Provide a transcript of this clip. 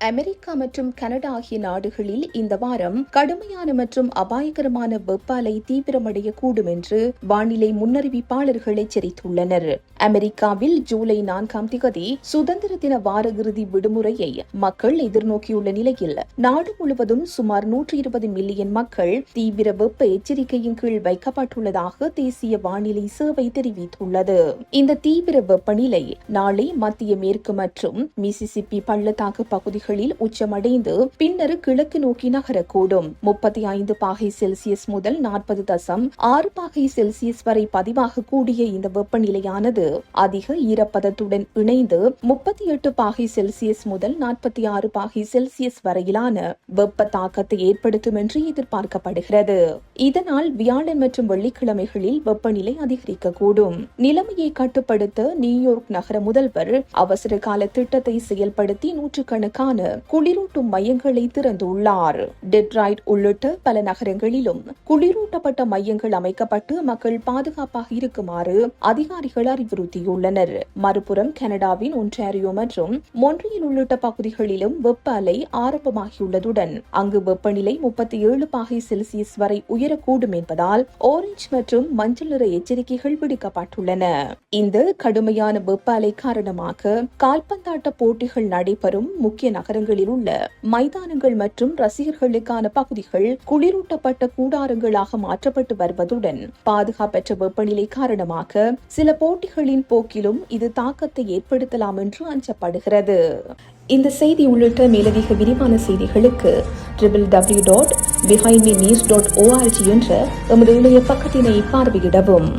America மற்றும் Canada ஆகிய நாடுகளில் இந்த வாரம் கடுமையான மற்றும் அபாயகரமான வெப்ப அலை தீவிரமடையக்கூடும் என்று வானிலை முன்னறிவிப்பாளர்கள் எச்சரித்துள்ளனர். அமெரிக்காவில் ஜூலை 4ஆம் தேதி சுதந்திர தின வார இறுதி விடுமுறையை மக்கள் எதிர்நோக்கியுள்ள நிலையில் நாடு முழுவதும் சுமார் 120 மில்லியன் மக்கள் தீவிர வெப்ப எச்சரிக்கையின் கீழ் வைக்கப்பட்டுள்ளதாக தேசிய வானிலை சேவை தெரிவித்துள்ளது. இந்த தீவிர வெப்பநிலை நாளை மத்திய மேற்கு மற்றும் மிசிசிப்பி பள்ளத்தாக்கு பகுதிகளில் உச்சமடைந்து பின்னர் கிழக்கு நோக்கி நகரக்கூடும். 35 பாகை செல்சியஸ் முதல் 40.6 பாகை செல்சியஸ் வரை பதிவாகக்கூடிய இந்த வெப்பநிலையானது அதிக ஈரப்பதத்துடன் இணைந்து 38 பாகை செல்சியஸ் முதல் 46 பாகை செல்சியஸ் வரையிலான வெப்ப தாக்கத்தை ஏற்படுத்தும் என்று எதிர்பார்க்கப்படுகிறது. இதனால் வியாழன் மற்றும் வெள்ளிக்கிழமைகளில் வெப்பநிலை அதிகரிக்கக்கூடும். நிலைமையை கட்டுப்படுத்த நியூயார்க் நகர முதல்வர் அவசர கால திட்டத்தை செயல்படுத்தி நூற்றுக்கணக்கான குளிரூட்டும் மையங்களை திறந்துள்ளார். டெட்ராய்ட் உள்ளிட்ட பல நகரங்களிலும் குளிரூட்டப்பட்ட மையங்கள் அமைக்கப்பட்டு மக்கள் பாதுகாப்பாக இருக்குமாறு அதிகாரிகள் அறிவுறுத்தியுள்ளனர். மறுபுறம் கனடாவின் ஒன்டாரியோ மற்றும் மொன்றியல் உள்ளிட்ட பகுதிகளிலும் வெப்ப அலை ஆரம்பமாகியுள்ளதுடன் அங்கு வெப்பநிலை 37 பாகை செல்சியஸ் வரை உயரக்கூடும் என்பதால் ஆரஞ்சு மற்றும் மஞ்சள் நிற எச்சரிக்கைகள் விடுக்கப்பட்டுள்ளன. இந்த கடுமையான வெப்ப அலை காரணமாக கால்பந்தாட்ட போட்டிகள் நடைபெறும் முக்கிய நகரங்களில் உள்ள மைதானங்கள் மற்றும் ரசிகர்களுக்கான பகுதிகள் குளிரூட்டப்பட்ட கூடாரங்களாக மாற்றப்பட்டு வருவதுடன் பாதுகாப்பற்ற வெப்பநிலை காரணமாக சில போட்டிகளின் போக்கிலும் இது தாக்கத்தை ஏற்படுத்தலாம் என்று அஞ்சப்படுகிறது. இந்த செய்தி உள்ளிட்ட மேலதிக விரிவான செய்திகளுக்கு www.behindmenews.org என்ற எமது இணைய பக்கத்தினை பார்வையிடவும்.